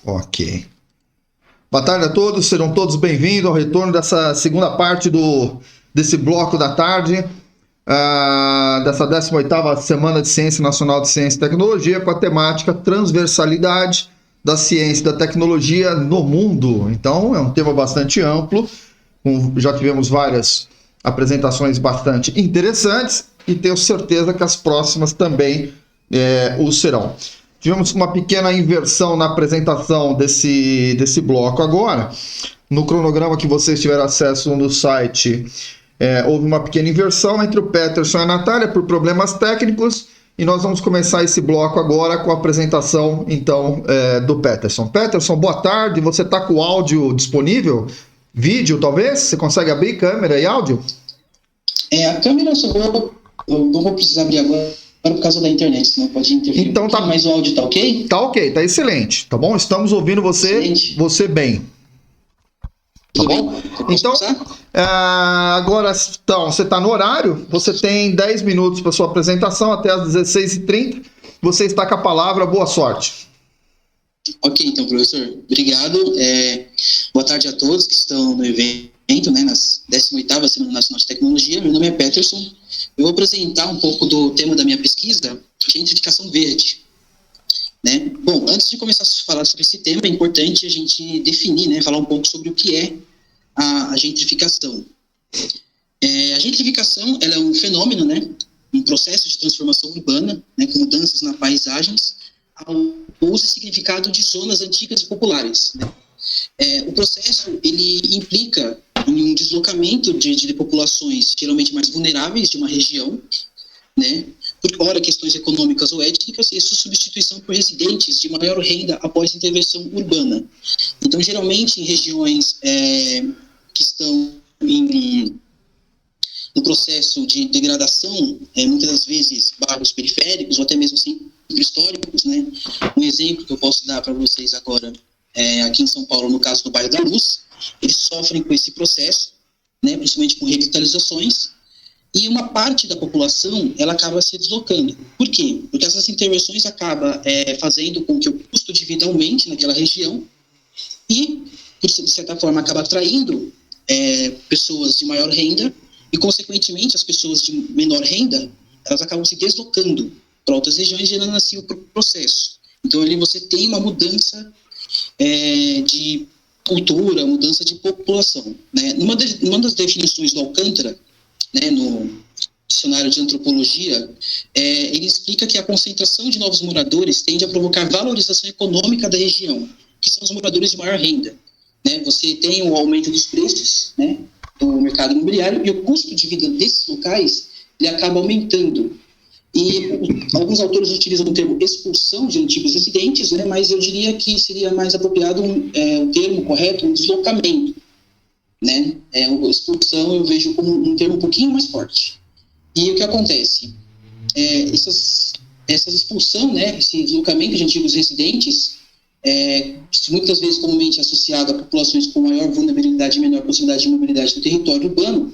Ok. Boa tarde a todos, serão todos bem-vindos ao retorno dessa segunda parte desse bloco da tarde, dessa 18ª Semana de Ciência Nacional de Ciência e Tecnologia, com a temática transversalidade da ciência e da tecnologia no mundo. Então, é um tema bastante amplo, já tivemos várias apresentações bastante interessantes e tenho certeza que as próximas também o serão. Tivemos uma pequena inversão na apresentação desse bloco agora. No cronograma que vocês tiveram acesso no site, houve uma pequena inversão entre o Peterson e a Natália por problemas técnicos, e nós vamos começar esse bloco agora com a apresentação, então, do Peterson. Peterson, boa tarde. Você está com o áudio disponível? Vídeo, talvez? Você consegue abrir câmera e áudio? A câmera eu não vou precisar abrir agora por causa da internet, senão pode interferir. Então tá, mas o áudio tá ok? Tá ok, tá excelente, tá bom? Estamos ouvindo você bem. Tá bom? Então, agora, então, você está no horário, você tem 10 minutos para sua apresentação até às 16h30. Você está com a palavra, boa sorte. Ok, então, professor, obrigado. Boa tarde a todos que estão no evento, né, nas 18ª Semana Nacional de Tecnologia. Meu nome é Peterson. Eu vou apresentar um pouco do tema da minha pesquisa, gentrificação verde. Né? Bom, antes de começar a falar sobre esse tema, é importante a gente definir, né, falar um pouco sobre o que é a gentrificação. A gentrificação ela é um fenômeno, né, um processo de transformação urbana, né, com mudanças nas paisagens, ao uso e significado de zonas antigas e populares. Né? O processo ele implica em um deslocamento de populações geralmente mais vulneráveis de uma região, né, por ora questões econômicas ou étnicas, e sua substituição por residentes de maior renda após intervenção urbana. Então, geralmente, em regiões que estão no processo de degradação, muitas das vezes bairros periféricos ou até mesmo centros históricos, né? Um exemplo que eu posso dar para vocês agora, aqui em São Paulo, no caso do bairro da Luz, eles sofrem com esse processo, né, principalmente com revitalizações, e uma parte da população ela acaba se deslocando. Por quê? Porque essas intervenções acabam fazendo com que o custo de vida aumente naquela região e, de certa forma, acaba atraindo pessoas de maior renda e, consequentemente, as pessoas de menor renda elas acabam se deslocando para outras regiões, gerando assim o processo. Então, ali você tem uma mudança de cultura, mudança de população. Né? Numa das definições do Alcântara, né, no dicionário de antropologia, ele explica que a concentração de novos moradores tende a provocar valorização econômica da região, que são os moradores de maior renda. Né? Você tem o aumento dos preços, né, do mercado imobiliário, e o custo de vida desses locais ele acaba aumentando. E alguns autores utilizam o termo expulsão de antigos residentes, né, mas eu diria que seria mais apropriado o termo correto, um deslocamento. Né? Expulsão eu vejo como um termo um pouquinho mais forte. E o que acontece? Essa expulsão, né, esse deslocamento de antigos residentes, muitas vezes comumente associado a populações com maior vulnerabilidade e menor possibilidade de mobilidade no território urbano,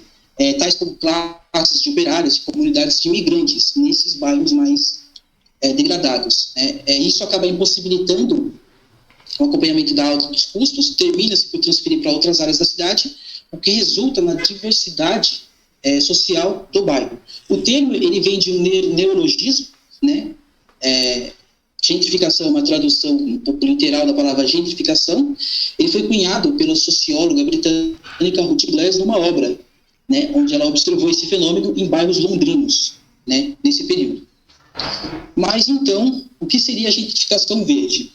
tais como classes de operários e comunidades de imigrantes nesses bairros mais degradados. Isso acaba impossibilitando o acompanhamento da alta dos custos, termina-se por transferir para outras áreas da cidade, o que resulta na diversidade social do bairro. O termo ele vem de um neologismo, né? Gentrificação é uma tradução um pouco literal da palavra gentrificação. Ele foi cunhado pela socióloga britânica Ruth Glass numa obra, né, onde ela observou esse fenômeno em bairros londrinos, né, nesse período. Mas, então, o que seria a gentrificação verde?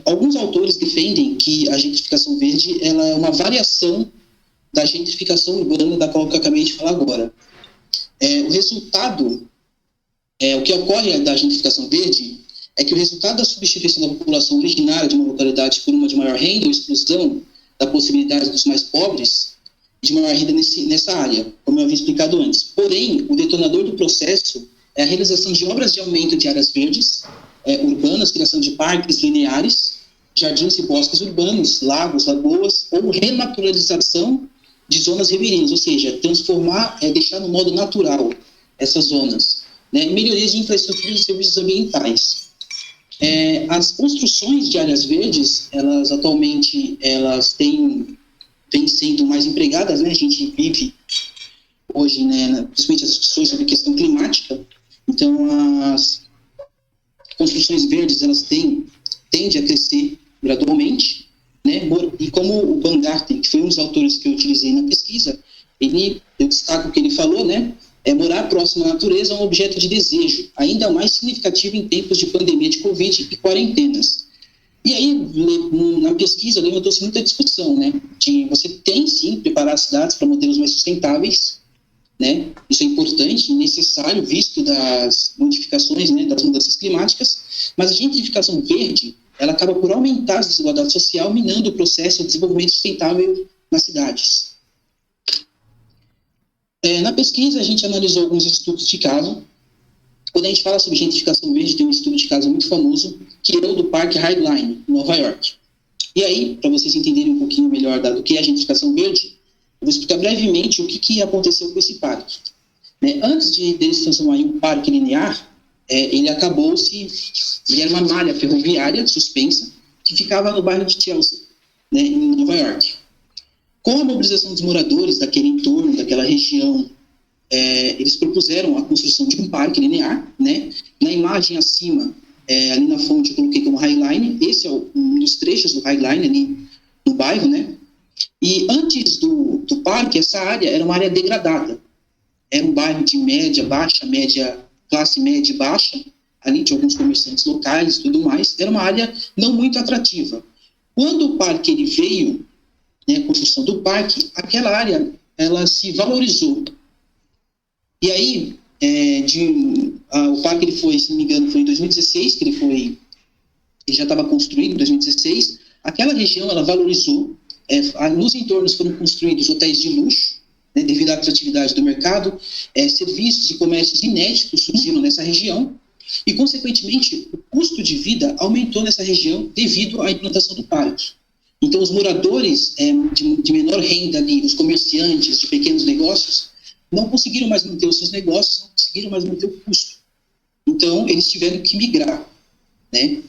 Alguns autores defendem que a gentrificação verde ela é uma variação da gentrificação urbana da qual eu acabei de falar agora. O resultado, o que ocorre da gentrificação verde é que o resultado da substituição da população originária de uma localidade por uma de maior renda ou exclusão da possibilidade dos mais pobres de maior renda nessa área, como eu havia explicado antes. Porém, o detonador do processo é a realização de obras de aumento de áreas verdes urbanas, criação de parques lineares, jardins e bosques urbanos, lagos, lagoas, ou renaturalização de zonas ribeirinhas, ou seja, transformar, deixar no modo natural essas zonas, né? Melhorias de infraestrutura e serviços ambientais. As construções de áreas verdes, elas atualmente, vêm sendo mais empregadas, né? A gente vive hoje, né, principalmente as discussões sobre questão climática, então as construções verdes, elas tendem a crescer gradualmente, né? E como o Baumgarten, que foi um dos autores que eu utilizei na pesquisa, eu destaco o que ele falou, né? Morar próximo à natureza é um objeto de desejo, ainda mais significativo em tempos de pandemia de Covid e quarentenas. E aí, na pesquisa, levantou-se muita discussão, né? De você tem, sim, preparar as cidades para modelos mais sustentáveis, né? Isso é importante e necessário, visto das modificações, né, das mudanças climáticas, mas a gentrificação verde, ela acaba por aumentar a desigualdade social, minando o processo de desenvolvimento sustentável nas cidades. Na pesquisa, a gente analisou alguns estudos de caso. Quando a gente fala sobre gentrificação verde, tem um estudo de caso muito famoso, que é o do Parque Highline, em Nova York. E aí, para vocês entenderem um pouquinho melhor do que é a gentrificação verde, eu vou explicar brevemente o que aconteceu com esse parque. Antes de ele se transformar em um parque linear, ele era uma malha ferroviária suspensa, que ficava no bairro de Chelsea, né, em Nova York. Com a mobilização dos moradores daquele entorno, daquela região, eles propuseram a construção de um parque linear, né? Na imagem acima, ali na fonte, eu coloquei como Highline. Esse é um dos trechos do Highline ali no bairro, né? E antes do parque, essa área era uma área degradada. Era um bairro de classe média e baixa, ali tinha alguns comerciantes locais e tudo mais. Era uma área não muito atrativa. Quando o parque ele veio, né, a construção do parque, aquela área ela se valorizou. E aí, o parque, ele foi, se não me engano, foi em 2016 que ele já estava construído, em 2016. Aquela região, ela valorizou. Nos entornos foram construídos hotéis de luxo, né, devido à atratividade do mercado. Serviços e comércios inéditos surgiram nessa região. E, consequentemente, o custo de vida aumentou nessa região devido à implantação do parque. Então, os moradores de menor renda ali, os comerciantes de pequenos negócios, não conseguiram mais manter os seus negócios, não conseguiram mais manter o custo. Então, eles tiveram que migrar, né?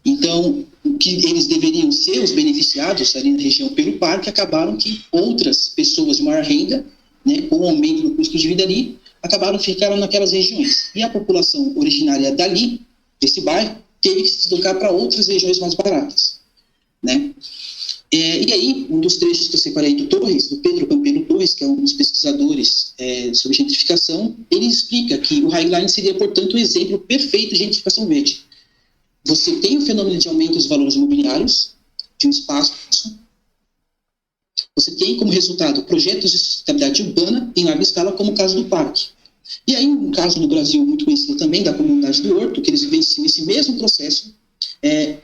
Então, o que eles deveriam ser os beneficiados ali na região pelo parque, acabaram que outras pessoas de maior renda, né, com o aumento do custo de vida ali, ficaram naquelas regiões. E a população originária dali, desse bairro, teve que se deslocar para outras regiões mais baratas, né? E aí, um dos trechos que eu separei do Pedro Campelo Torres, que é um dos pesquisadores sobre gentrificação, ele explica que o Highline seria, portanto, um exemplo perfeito de gentrificação verde. Você tem o fenômeno de aumento dos valores imobiliários de um espaço, você tem como resultado projetos de sustentabilidade urbana em larga escala, como o caso do parque. E aí, um caso no Brasil muito conhecido também, da comunidade do Horto, que eles vivenciam esse mesmo processo.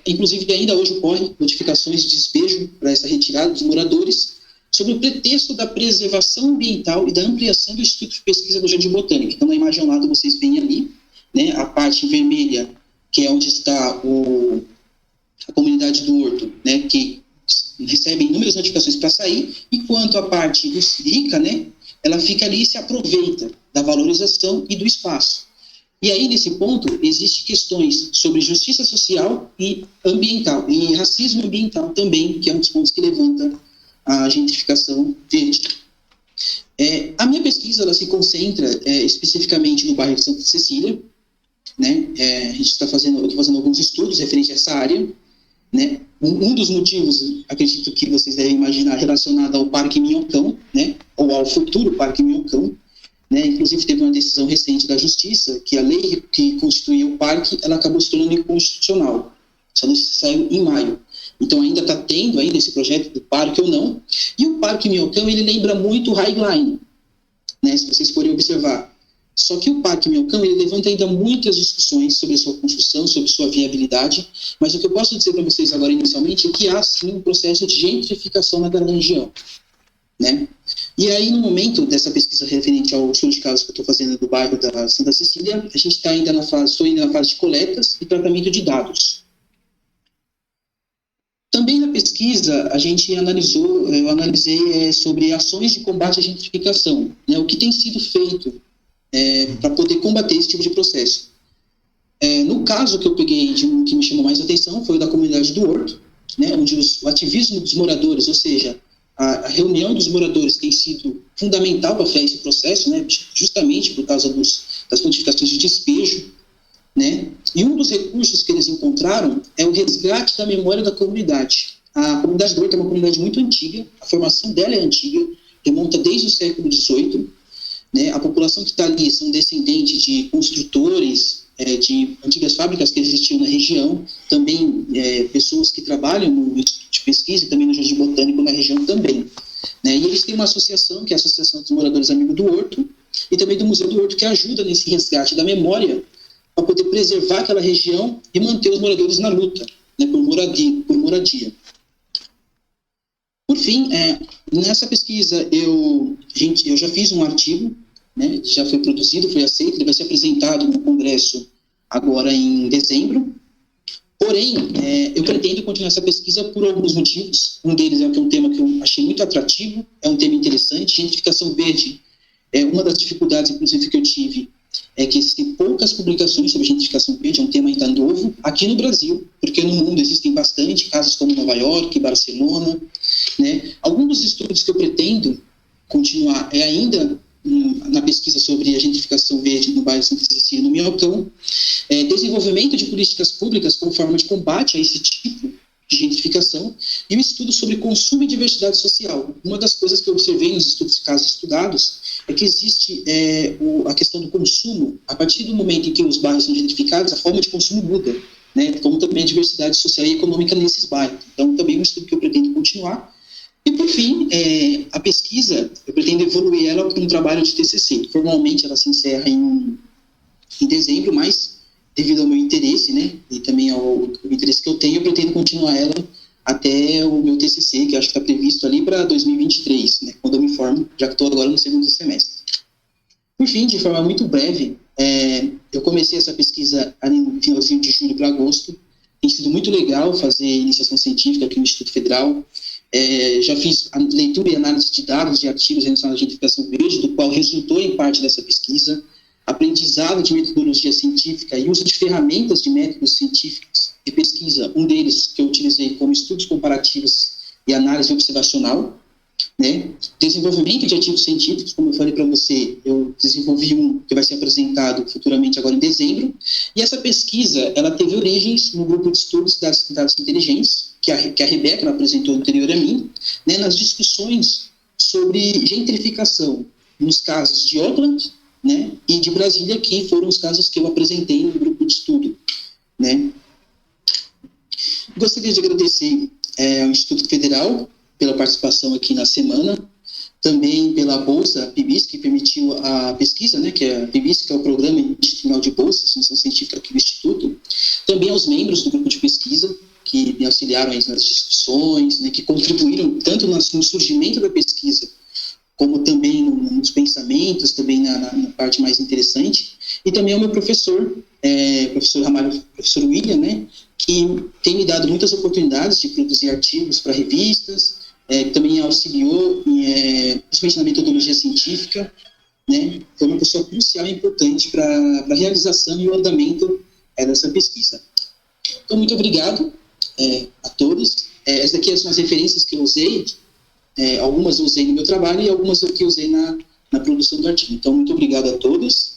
Inclusive, ainda hoje ocorrem notificações de despejo para essa retirada dos moradores, sob o pretexto da preservação ambiental e da ampliação do Instituto de Pesquisa do Jardim Botânico. Então, na imagem ao lado, vocês veem ali, né, a parte vermelha, que é onde está a comunidade do Horto, né, que recebe inúmeras notificações para sair, enquanto a parte rica, né, ela fica ali e se aproveita da valorização e do espaço. E aí, nesse ponto, existem questões sobre justiça social e ambiental, e racismo ambiental também, que é um dos pontos que levanta a gentrificação verde. A minha pesquisa, ela se concentra especificamente no bairro de Santa Cecília, né? A gente está fazendo alguns estudos referentes a essa área, né? Um dos motivos, acredito que vocês devem imaginar, relacionado ao Parque Minhocão, né? Ou ao futuro Parque Minhocão, né? Inclusive, teve uma decisão recente da Justiça que a lei que constituía o parque, ela acabou se tornando inconstitucional. Essa notícia saiu em maio. Então, ainda está tendo esse projeto do parque ou não. E o Parque Minhocão, ele lembra muito o Highline, né? Se vocês forem observar. Só que o Parque Minhocão, ele levanta ainda muitas discussões sobre a sua construção, sobre sua viabilidade, mas o que eu posso dizer para vocês agora inicialmente é que há sim um processo de gentrificação naquela região, né? E aí, no momento dessa pesquisa referente ao estudo de casos que eu estou fazendo do bairro da Santa Cecília, a gente está estou ainda na fase de coletas e tratamento de dados. Também na pesquisa, eu analisei sobre ações de combate à gentrificação, né? O que tem sido feito para poder combater esse tipo de processo. No caso que eu peguei, que me chamou mais atenção, foi o da comunidade do Horto, né, onde o ativismo dos moradores, ou seja, a reunião dos moradores tem sido fundamental para frear esse processo, né, justamente por causa das notificações de despejo, né, e um dos recursos que eles encontraram é o resgate da memória da comunidade. A comunidade do Horto é uma comunidade muito antiga, a formação dela é antiga, remonta desde o século XVIII, né, a população que está ali são descendentes de construtores, de antigas fábricas que existiam na região, também pessoas que trabalham no Instituto de Pesquisa e também no Jardim Botânico na região também. Né? E eles têm uma associação, que é a Associação dos Moradores Amigos do Horto, e também do Museu do Horto, que ajuda nesse resgate da memória para poder preservar aquela região e manter os moradores na luta, né, por moradia. Por fim, nessa pesquisa eu já fiz um artigo, né, que já foi produzido, foi aceito, ele vai ser apresentado no Congresso agora em dezembro. Porém, eu pretendo continuar essa pesquisa por alguns motivos. Um deles é que é um tema que eu achei muito atrativo, é um tema interessante. Gentrificação verde é uma das dificuldades, inclusive, que eu tive, é que existem poucas publicações sobre gentrificação verde, é um tema ainda novo, aqui no Brasil, porque no mundo existem bastante, casos como Nova York, Barcelona, né? Alguns dos estudos que eu pretendo continuar ainda na pesquisa sobre a gentrificação verde no bairro Santa Cecília e no Minhocão, desenvolvimento de políticas públicas como forma de combate a esse tipo de gentrificação e um estudo sobre consumo e diversidade social. Uma das coisas que eu observei nos estudos de casos estudados é que existe a questão do consumo. A partir do momento em que os bairros são gentrificados, a forma de consumo muda, né? Como também a diversidade social e econômica nesses bairros. Então, também é um estudo que eu pretendo continuar. E, por fim, a pesquisa, eu pretendo evoluir ela para um trabalho de TCC. Formalmente, ela se encerra em dezembro, mas, devido ao meu interesse, né, e também ao interesse que eu tenho, eu pretendo continuar ela até o meu TCC, que eu acho que está previsto ali para 2023, né, quando eu me formo, já que estou agora no segundo semestre. Por fim, de forma muito breve, eu comecei essa pesquisa ali no finalzinho de julho para agosto. Tem sido muito legal fazer iniciação científica aqui no Instituto Federal. Já fiz a leitura e análise de dados de artigos relacionados à gentrificação verde, do qual resultou em parte dessa pesquisa, aprendizado de metodologia científica e uso de ferramentas de métodos científicos de pesquisa, um deles que eu utilizei como estudos comparativos e análise observacional, né? Desenvolvimento de artigos científicos, como eu falei para você, eu desenvolvi um que vai ser apresentado futuramente agora em dezembro, e essa pesquisa, ela teve origens no grupo de estudos de dados inteligentes, que a Rebeca apresentou anterior a mim, né, nas discussões sobre gentrificação nos casos de Auckland, né, e de Brasília, que foram os casos que eu apresentei no grupo de estudo, né. Gostaria de agradecer ao Instituto Federal pela participação aqui na semana, também pela bolsa PIBIS, que permitiu a pesquisa, né, que é a PIBIS, que é o Programa Institucional de Bolsa de Iniciação Científica aqui do Instituto, também aos membros do grupo de pesquisa, que me auxiliaram nas discussões, né, que contribuíram tanto no surgimento da pesquisa, como também nos pensamentos, também na parte mais interessante, e também ao meu professor, professor Ramalho, professor William, né, que tem me dado muitas oportunidades de produzir artigos para revistas, também auxiliou, principalmente na metodologia científica, né, foi uma pessoa crucial e importante para a realização e o andamento dessa pesquisa. Então, muito obrigado a todos. Essas aqui são as referências que eu usei, algumas eu usei no meu trabalho e algumas eu usei na produção do artigo. Então, muito obrigado a todos.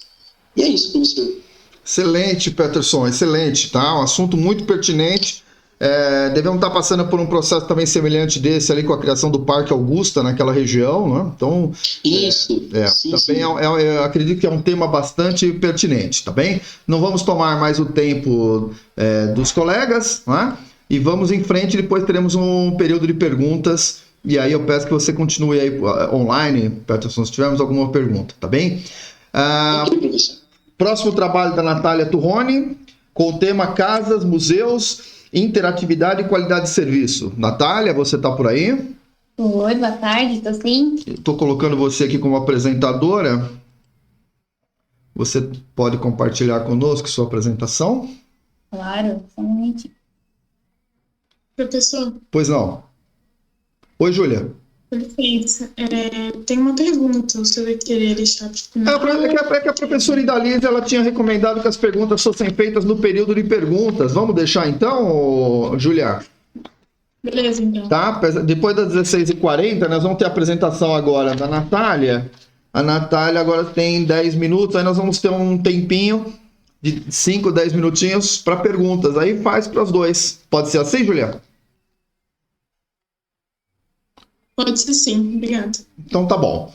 E é isso, professor. Excelente, Peterson, excelente, tá? Um assunto muito pertinente. Devemos estar passando por um processo também semelhante desse ali com a criação do Parque Augusta naquela região, né? Então, isso, sim, também sim. Eu acredito que é um tema bastante pertinente, tá bem? Não vamos tomar mais o tempo dos colegas, né? E vamos em frente, depois teremos um período de perguntas, e aí eu peço que você continue aí online, Peterson, se tivermos alguma pergunta, tá bem? Ok, professor. Próximo trabalho da Natália Turroni, com o tema Casas, Museus, Interatividade e Qualidade de Serviço. Natália, você está por aí? Oi, boa tarde, estou sim. Estou colocando você aqui como apresentadora. Você pode compartilhar conosco sua apresentação? Claro, só um momentinho. Professor. Pois não. Oi, Júlia. Perfeito. Tem uma pergunta, você vai querer deixar para o final? É que a professora Idalise, ela tinha recomendado que as perguntas fossem feitas no período de perguntas. Vamos deixar então, Julia? Beleza, então. Tá? Depois das 16h40, nós vamos ter a apresentação agora da Natália. A Natália agora tem 10 minutos, aí nós vamos ter um tempinho de 5, 10 minutinhos para perguntas. Aí faz para os dois. Pode ser assim, Julia? Pode ser sim, obrigada. Então tá bom.